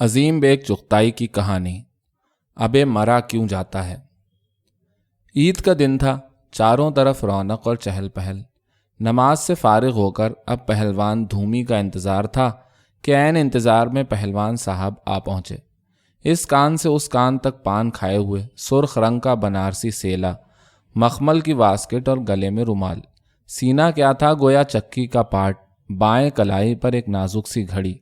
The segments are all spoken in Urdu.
عظیم بیگ چغتائی کی کہانی۔ ابے مرا کیوں جاتا ہے۔ عید کا دن تھا، چاروں طرف رونق اور چہل پہل۔ نماز سے فارغ ہو کر اب پہلوان دھومی کا انتظار تھا کہ عین انتظار میں پہلوان صاحب آ پہنچے۔ اس کان سے اس کان تک پان کھائے ہوئے، سرخ رنگ کا بنارسی سیلا، مخمل کی واسکٹ اور گلے میں رومال۔ سینہ کیا تھا گویا چکی کا پاٹ، بائیں کلائی پر ایک نازک سی گھڑی۔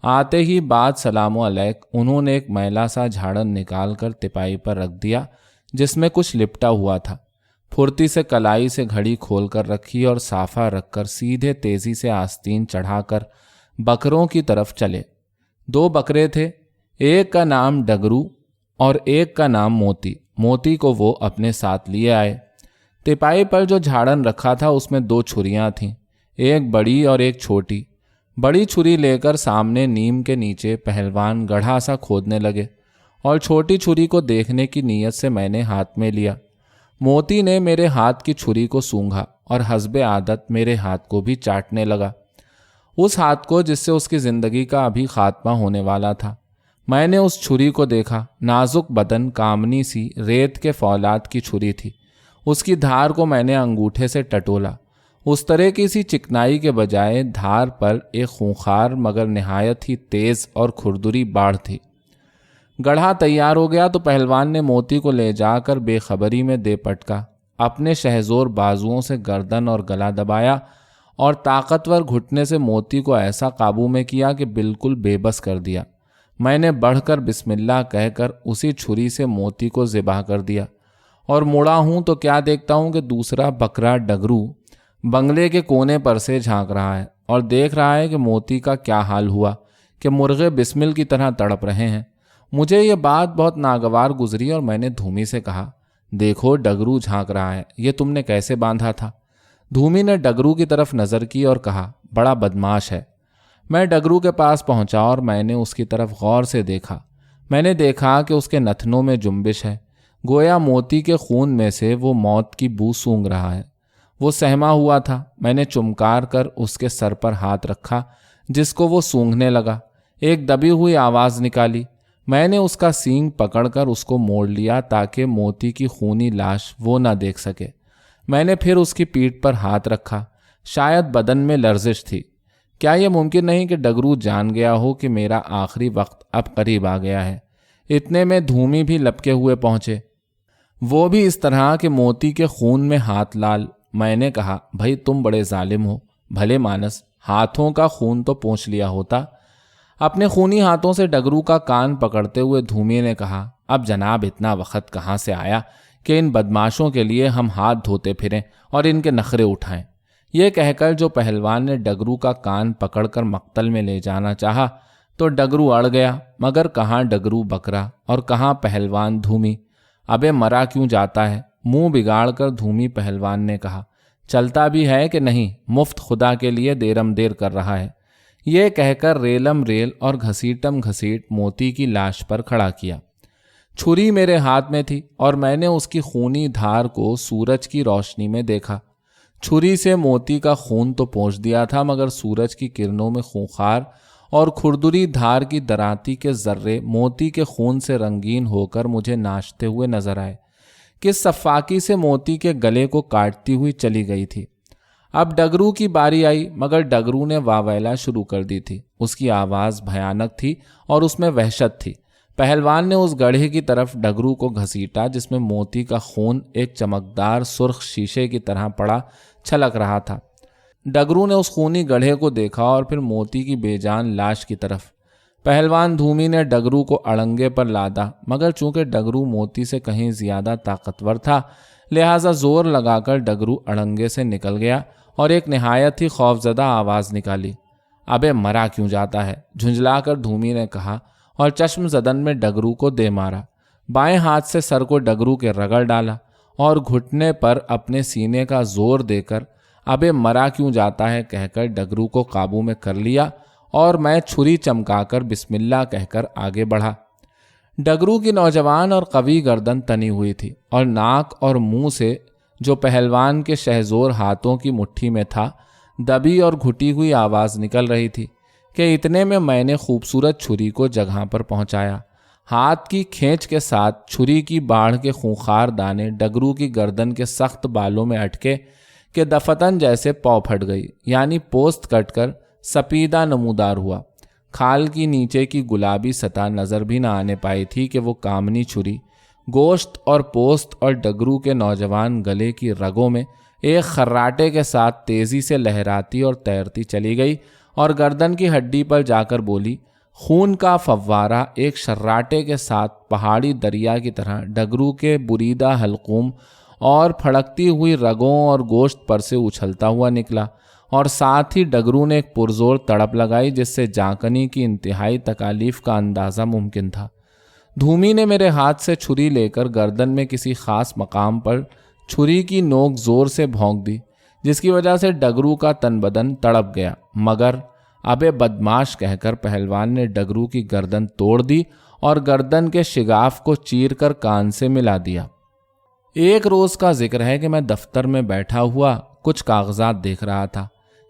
آتے ہی بعد سلام علیک انہوں نے ایک میلا سا جھاڑن نکال کر تپائی پر رکھ دیا جس میں کچھ لپٹا ہوا تھا۔ پھرتی سے کلائی سے گھڑی کھول کر رکھی اور صافہ رکھ کر سیدھے تیزی سے آستین چڑھا کر بکروں کی طرف چلے۔ 2 بکرے تھے، ایک کا نام ڈگرو اور ایک کا نام موتی۔ موتی کو وہ اپنے ساتھ لیے آئے۔ تپائی پر جو جھاڑن رکھا تھا اس میں 2 چھریاں تھیں، ایک بڑی اور ایک چھوٹی۔ بڑی چھری لے کر سامنے نیم کے نیچے پہلوان گڑھا سا کھودنے لگے اور چھوٹی چھری کو دیکھنے کی نیت سے میں نے ہاتھ میں لیا۔ موتی نے میرے ہاتھ کی چھری کو سونگھا اور حسب عادت میرے ہاتھ کو بھی چاٹنے لگا، اس ہاتھ کو جس سے اس کی زندگی کا ابھی خاتمہ ہونے والا تھا۔ میں نے اس چھری کو دیکھا، نازک بدن، کامنی سی ریت کے فولاد کی چھری تھی۔ اس کی دھار کو میں نے انگوٹھے سے ٹٹولا۔ اس طرح کی سی چکنائی کے بجائے دھار پر ایک خونخوار مگر نہایت ہی تیز اور کھردری باڑھ تھی۔ گڑھا تیار ہو گیا تو پہلوان نے موتی کو لے جا کر بے خبری میں دے پٹکا، اپنے شہزور بازوؤں سے گردن اور گلا دبایا اور طاقتور گھٹنے سے موتی کو ایسا قابو میں کیا کہ بالکل بے بس کر دیا۔ میں نے بڑھ کر بسم اللہ کہہ کر اسی چھری سے موتی کو ذبح کر دیا اور مڑا ہوں تو کیا دیکھتا ہوں کہ دوسرا بکرا ڈگرو بنگلے کے کونے پر سے جھانک رہا ہے اور دیکھ رہا ہے کہ موتی کا کیا حال ہوا کہ مرغے بسمل کی طرح تڑپ رہے ہیں۔ مجھے یہ بات بہت ناگوار گزری اور میں نے دھومی سے کہا، دیکھو ڈگرو جھانک رہا ہے، یہ تم نے کیسے باندھا تھا؟ دھومی نے ڈگرو کی طرف نظر کی اور کہا، بڑا بدماش ہے۔ میں ڈگرو کے پاس پہنچا اور میں نے اس کی طرف غور سے دیکھا۔ میں نے دیکھا کہ اس کے نتنوں میں جنبش ہے، گویا موتی کے خون میں سے وہ موت کی بو سونگھ رہا ہے۔ وہ سہما ہوا تھا۔ میں نے چمکار کر اس کے سر پر ہاتھ رکھا جس کو وہ سونگھنے لگا۔ ایک دبی ہوئی آواز نکالی۔ میں نے اس کا سینگ پکڑ کر اس کو موڑ لیا تاکہ موتی کی خونی لاش وہ نہ دیکھ سکے۔ میں نے پھر اس کی پیٹھ پر ہاتھ رکھا۔ شاید بدن میں لرزش تھی۔ کیا یہ ممکن نہیں کہ ڈگرو جان گیا ہو کہ میرا آخری وقت اب قریب آ گیا ہے؟ اتنے میں دھومی بھی لپکے ہوئے پہنچے، وہ بھی اس طرح کہ موتی کے خون میں ہاتھ لال۔ میں نے کہا، بھائی تم بڑے ظالم ہو، بھلے مانس، ہاتھوں کا خون تو پونچھ لیا ہوتا۔ اپنے خونی ہاتھوں سے ڈگرو کا کان پکڑتے ہوئے دھومی نے کہا، اب جناب اتنا وقت کہاں سے آیا کہ ان بدماشوں کے لیے ہم ہاتھ دھوتے پھریں اور ان کے نخرے اٹھائیں؟ یہ کہہ کر جو پہلوان نے ڈگرو کا کان پکڑ کر مقتل میں لے جانا چاہا تو ڈگرو اڑ گیا، مگر کہاں ڈگرو بکرا اور کہاں پہلوان دھومی۔ ابے مرا کیوں جاتا ہے، منہ بگاڑ کر دھومی پہلوان نے کہا، چلتا بھی ہے کہ نہیں؟ مفت خدا کے لیے دیرم دیر کر رہا ہے۔ یہ کہہ کر ریلم ریل اور گھسیٹم گھسیٹ موتی کی لاش پر کھڑا کیا۔ چھری میرے ہاتھ میں تھی اور میں نے اس کی خونی دھار کو سورج کی روشنی میں دیکھا۔ چھری سے موتی کا خون تو پونچھ دیا تھا، مگر سورج کی کرنوں میں خونخوار اور کھردری دھار کی دراتی کے ذرے موتی کے خون سے رنگین ہو کر مجھے ناچتے ہوئے نظر آئے کہ صفاقی سے موتی کے گلے کو کاٹتی ہوئی چلی گئی تھی۔ اب ڈگرو کی باری آئی، مگر ڈگرو نے واویلا شروع کر دی تھی۔ اس کی آواز بھیانک تھی اور اس میں وحشت تھی۔ پہلوان نے اس گڑھے کی طرف ڈگرو کو گھسیٹا جس میں موتی کا خون ایک چمکدار سرخ شیشے کی طرح پڑا چھلک رہا تھا۔ ڈگرو نے اس خونی گڑھے کو دیکھا اور پھر موتی کی بے جان لاش کی طرف۔ پہلوان دھومی نے ڈگرو کو اڑنگے پر لادا، مگر چونکہ ڈگرو موتی سے کہیں زیادہ طاقتور تھا لہٰذا زور لگا کر ڈگرو اڑنگے سے نکل گیا اور ایک نہایت ہی خوفزدہ آواز نکالی، ابے مرا کیوں جاتا ہے، جھنجھلا کر دھومی نے کہا اور چشم زدن میں ڈگرو کو دے مارا۔ بائیں ہاتھ سے سر کو ڈگرو کے رگڑ ڈالا اور گھٹنے پر اپنے سینے کا زور دے کر ابے مرا کیوں جاتا ہے کہہ کر ڈگرو کو قابو میں کر لیا اور میں چھری چمکا کر بسم اللہ کہہ کر آگے بڑھا۔ ڈگرو کی نوجوان اور قوی گردن تنی ہوئی تھی اور ناک اور منہ سے جو پہلوان کے شہزور ہاتھوں کی مٹھی میں تھا دبی اور گھٹی ہوئی آواز نکل رہی تھی کہ اتنے میں نے خوبصورت چھری کو جگہ پر پہنچایا۔ ہاتھ کی کھینچ کے ساتھ چھری کی باڑھ کے خونخوار دانے ڈگرو کی گردن کے سخت بالوں میں اٹکے کہ دفتن جیسے پاؤ پھٹ گئی، یعنی پوست کٹ کر سپیدہ نمودار ہوا۔ کھال کی نیچے کی گلابی سطح نظر بھی نہ آنے پائی تھی کہ وہ کامنی چھری گوشت اور پوست اور ڈگرو کے نوجوان گلے کی رگوں میں ایک خراٹے کے ساتھ تیزی سے لہراتی اور تیرتی چلی گئی اور گردن کی ہڈی پر جا کر بولی۔ خون کا فوارہ ایک شراٹے کے ساتھ پہاڑی دریا کی طرح ڈگرو کے بریدہ حلقوم اور پھڑکتی ہوئی رگوں اور گوشت پر سے اچھلتا ہوا نکلا، اور ساتھ ہی ڈگرو نے ایک پرزور تڑپ لگائی جس سے جانکنی کی انتہائی تکالیف کا اندازہ ممکن تھا۔ دھومی نے میرے ہاتھ سے چھری لے کر گردن میں کسی خاص مقام پر چھری کی نوک زور سے بھونک دی، جس کی وجہ سے ڈگرو کا تن بدن تڑپ گیا، مگر ابے بدماش کہہ کر پہلوان نے ڈگرو کی گردن توڑ دی اور گردن کے شگاف کو چیر کر کان سے ملا دیا۔ ایک روز کا ذکر ہے کہ میں دفتر میں بیٹھا ہوا کچھ کاغذات دیکھ رہا تھا۔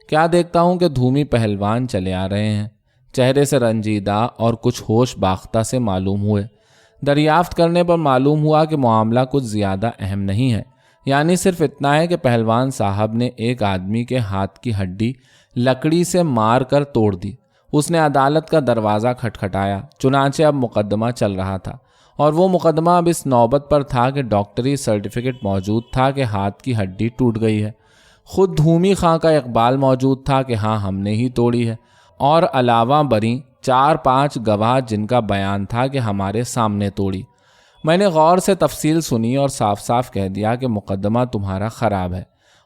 کیا دیکھتا ہوں کہ دھومی پہلوان چلے آ رہے ہیں، چہرے سے رنجیدہ اور کچھ ہوش باختہ سے معلوم ہوئے۔ دریافت کرنے پر معلوم ہوا کہ معاملہ کچھ زیادہ اہم نہیں ہے، یعنی صرف اتنا ہے کہ پہلوان صاحب نے ایک آدمی کے ہاتھ کی ہڈی لکڑی سے مار کر توڑ دی۔ اس نے عدالت کا دروازہ کھٹکھٹایا، چنانچہ اب مقدمہ چل رہا تھا، اور وہ مقدمہ اب اس نوبت پر تھا کہ ڈاکٹری سرٹیفکیٹ موجود تھا کہ ہاتھ کی ہڈی ٹوٹ گئی ہے، خود دھومی خاں کا اقبال موجود تھا کہ ہاں ہم نے ہی توڑی ہے، اور علاوہ بریں 4-5 گواہ جن کا بیان تھا کہ ہمارے سامنے توڑی۔ میں نے غور سے تفصیل سنی اور صاف صاف کہہ دیا کہ مقدمہ تمہارا خراب ہے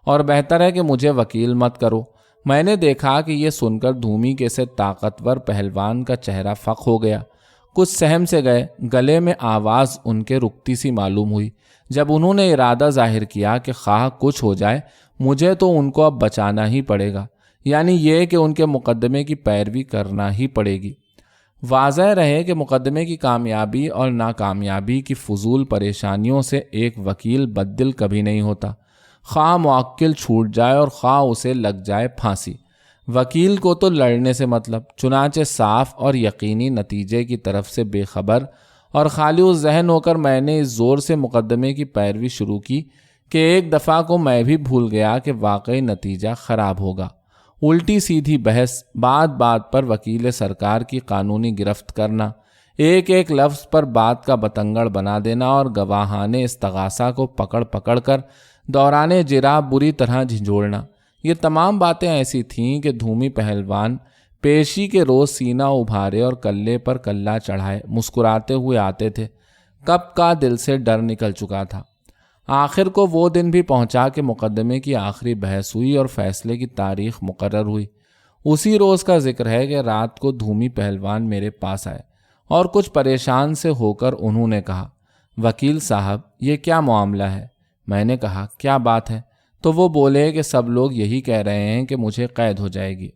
اور بہتر ہے کہ مجھے وکیل مت کرو۔ میں نے دیکھا کہ یہ سن کر دھومی کے سے طاقتور پہلوان کا چہرہ فق ہو گیا، کچھ سہم سے گئے، گلے میں آواز ان کے رکتی سی معلوم ہوئی جب انہوں نے ارادہ ظاہر کیا کہ خواہ کچھ ہو جائے مجھے تو ان کو اب بچانا ہی پڑے گا، یعنی یہ کہ ان کے مقدمے کی پیروی کرنا ہی پڑے گی۔ واضح رہے کہ مقدمے کی کامیابی اور ناکامیابی کی فضول پریشانیوں سے ایک وکیل بددل کبھی نہیں ہوتا، خواہ موکل چھوٹ جائے اور خواہ اسے لگ جائے پھانسی۔ وکیل کو تو لڑنے سے مطلب، چنانچہ صاف اور یقینی نتیجے کی طرف سے بے خبر اور خالی اس ذہن ہو کر میں نے اس زور سے مقدمے کی پیروی شروع کی کہ ایک دفعہ کو میں بھی بھول گیا کہ واقعی نتیجہ خراب ہوگا۔ الٹی سیدھی بحث، بات بات پر وکیل سرکار کی قانونی گرفت کرنا، ایک ایک لفظ پر بات کا بتنگڑ بنا دینا اور گواہان استغاثہ کو پکڑ پکڑ کر دوران جرا بری طرح جھنجھوڑنا، یہ تمام باتیں ایسی تھیں کہ دھومی پہلوان پیشی کے روز سینہ ابھارے اور کلے پر کلہ چڑھائے مسکراتے ہوئے آتے تھے۔ کب کا دل سے ڈر نکل چکا تھا۔ آخر کو وہ دن بھی پہنچا کہ مقدمے کی آخری بحث ہوئی اور فیصلے کی تاریخ مقرر ہوئی۔ اسی روز کا ذکر ہے کہ رات کو دھومی پہلوان میرے پاس آئے اور کچھ پریشان سے ہو کر انہوں نے کہا، وکیل صاحب یہ کیا معاملہ ہے؟ میں نے کہا کیا بات ہے؟ تو وہ بولے کہ سب لوگ یہی کہہ رہے ہیں کہ مجھے قید ہو جائے گی۔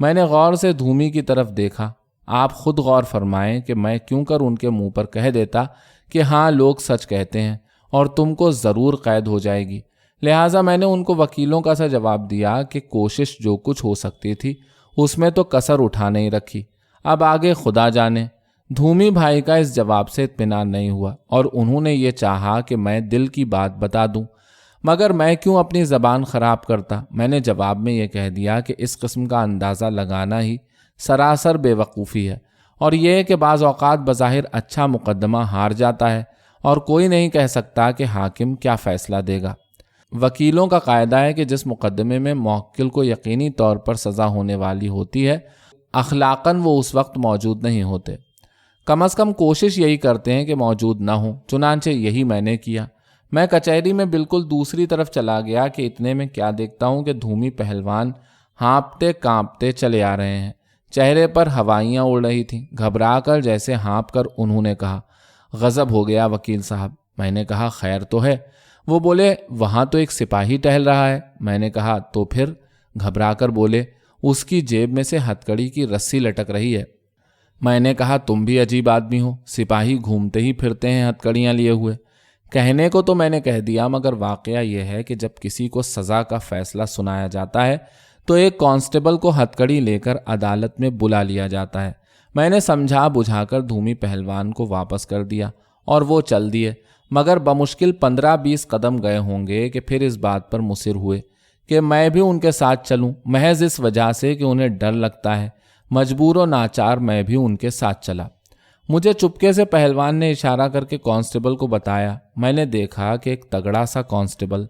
میں نے غور سے دھومی کی طرف دیکھا۔ آپ خود غور فرمائیں کہ میں کیوں کر ان کے منہ پر کہہ دیتا کہ ہاں لوگ سچ کہتے ہیں اور تم کو ضرور قید ہو جائے گی۔ لہٰذا میں نے ان کو وکیلوں کا سا جواب دیا کہ کوشش جو کچھ ہو سکتی تھی اس میں تو کسر اٹھا نہیں رکھی، اب آگے خدا جانے۔ دھومی بھائی کا اس جواب سے اطمینان نہیں ہوا اور انہوں نے یہ چاہا کہ میں دل کی بات بتا دوں، مگر میں کیوں اپنی زبان خراب کرتا۔ میں نے جواب میں یہ کہہ دیا کہ اس قسم کا اندازہ لگانا ہی سراسر بے وقوفی ہے، اور یہ کہ بعض اوقات بظاہر اچھا مقدمہ ہار جاتا ہے اور کوئی نہیں کہہ سکتا کہ حاکم کیا فیصلہ دے گا۔ وکیلوں کا قاعدہ ہے کہ جس مقدمے میں موکل کو یقینی طور پر سزا ہونے والی ہوتی ہے، اخلاقاً وہ اس وقت موجود نہیں ہوتے، کم از کم کوشش یہی کرتے ہیں کہ موجود نہ ہوں۔ چنانچہ یہی میں نے کیا۔ میں کچہری میں بالکل دوسری طرف چلا گیا کہ اتنے میں کیا دیکھتا ہوں کہ دھومی پہلوان ہانپتے کانپتے چلے آ رہے ہیں، چہرے پر ہوائیاں اڑ رہی تھیں۔ گھبرا کر جیسے ہانپ کر انہوں نے کہا، غضب ہو گیا وکیل صاحب۔ میں نے کہا خیر تو ہے؟ وہ بولے وہاں تو ایک سپاہی ٹہل رہا ہے۔ میں نے کہا تو پھر؟ گھبرا کر بولے اس کی جیب میں سے ہتکڑی کی رسی لٹک رہی ہے۔ میں نے کہا تم بھی عجیب آدمی ہو، سپاہی گھومتے ہی پھرتے ہیں ہتکڑیاں لیے ہوئے۔ کہنے کو تو میں نے کہہ دیا، مگر واقعہ یہ ہے کہ جب کسی کو سزا کا فیصلہ سنایا جاتا ہے تو ایک کانسٹیبل کو ہتکڑی لے کر عدالت میں بلا لیا جاتا ہے۔ میں نے سمجھا بجھا کر دھومی پہلوان کو واپس کر دیا اور وہ چل دیے، مگر بمشکل 15-20 قدم گئے ہوں گے کہ پھر اس بات پر مصر ہوئے کہ میں بھی ان کے ساتھ چلوں، محض اس وجہ سے کہ انہیں ڈر لگتا ہے۔ مجبور و ناچار میں بھی ان کے ساتھ چلا۔ مجھے چپکے سے پہلوان نے اشارہ کر کے کانسٹیبل کو بتایا۔ میں نے دیکھا کہ ایک تگڑا سا کانسٹیبل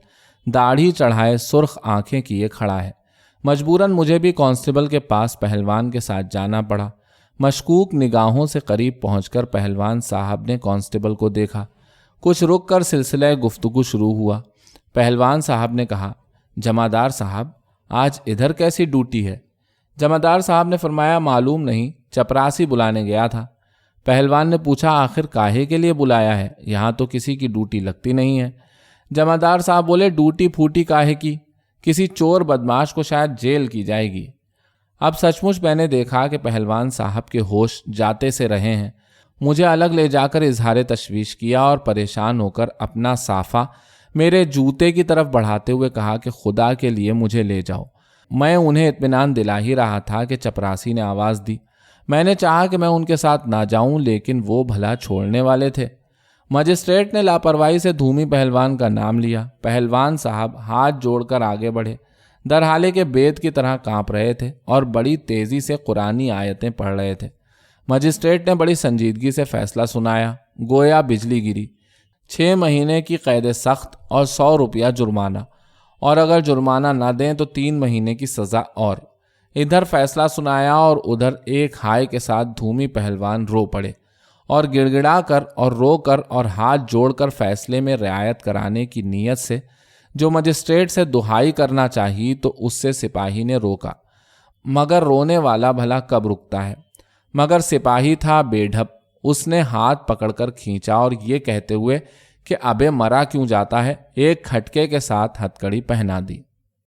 داڑھی چڑھائے سرخ آنکھیں کیے کھڑا ہے۔ مجبوراً مجھے بھی کانسٹیبل کے پاس پہلوان کے ساتھ جانا پڑا۔ مشکوک نگاہوں سے قریب پہنچ کر پہلوان صاحب نے کانسٹیبل کو دیکھا۔ کچھ رک کر سلسلہ گفتگو شروع ہوا۔ پہلوان صاحب نے کہا، جمعدار صاحب آج ادھر کیسی ڈیوٹی ہے؟ جمعدار صاحب نے فرمایا، معلوم نہیں، چپراسی بلانے گیا تھا۔ پہلوان نے پوچھا، آخر کاہے کے لیے بلایا ہے؟ یہاں تو کسی کی ڈیوٹی لگتی نہیں ہے۔ جمعدار صاحب بولے، ڈیوٹی پھوٹی کاہے کی؟ کسی چور بدماش کو شاید جیل کی جائے گی۔ اب سچ مچ میں نے دیکھا کہ پہلوان صاحب کے ہوش جاتے سے رہے ہیں۔ مجھے الگ لے جا کر اظہار تشویش کیا اور پریشان ہو کر اپنا صافہ میرے جوتے کی طرف بڑھاتے ہوئے کہا کہ خدا کے لیے مجھے لے جاؤ۔ میں انہیں اطمینان دلا ہی رہا تھا کہ چپراسی نے آواز دی۔ میں نے چاہا کہ میں ان کے ساتھ نہ جاؤں، لیکن وہ بھلا چھوڑنے والے تھے۔ مجسٹریٹ نے لاپرواہی سے دھومی پہلوان کا نام لیا۔ پہلوان صاحب ہاتھ جوڑ کر آگے بڑھے، درحالے کے بید کی طرح کانپ رہے تھے اور بڑی تیزی سے قرآنی آیتیں پڑھ رہے تھے۔ مجسٹریٹ نے بڑی سنجیدگی سے فیصلہ سنایا، گویا بجلی گری۔ 6 مہینے کی قید سخت اور 100 روپیہ جرمانہ، اور اگر جرمانہ نہ دیں تو 3 مہینے کی سزا اور۔ ادھر فیصلہ سنایا اور ادھر ایک ہائے کے ساتھ دھومی پہلوان رو پڑے اور گڑ گڑا کر اور رو کر اور ہاتھ جوڑ کر فیصلے میں رعایت کرانے کی نیت سے جو مجسٹریٹ سے دہائی کرنا چاہی تو اس سے سپاہی نے روکا۔ مگر رونے والا بھلا کب رکتا ہے؟ مگر سپاہی تھا بے ڈھپ۔ اس نے ہاتھ پکڑ کر کھینچا اور یہ کہتے ہوئے کہ ابے مرا کیوں جاتا ہے، ایک کھٹکے کے ساتھ ہتکڑی پہنا دی۔